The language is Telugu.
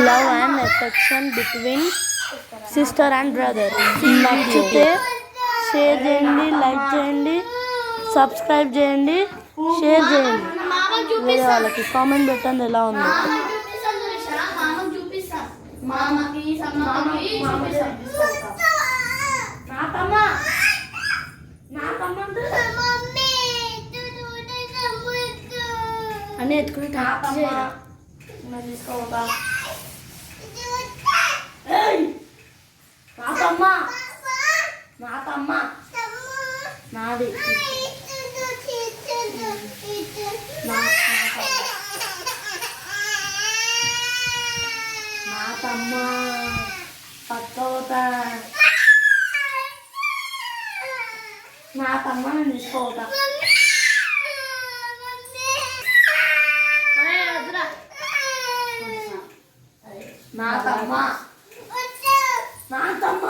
Love and affection between sister and brother. నచ్చితే షేర్ చేయండి, లైక్ చేయండి, సబ్స్క్రైబ్ చేయండి, షేర్ చేయండి. వేరే వాళ్ళకి కామెంట్ పెట్టండి ఎలా ఉందో. అని ఎత్తుకుని తీసుకోవా నాది నాకమ్మ పక్కవుతా నాకమ్మ నేను తీసుకోవతా నాకమ్మ నాకమ్మ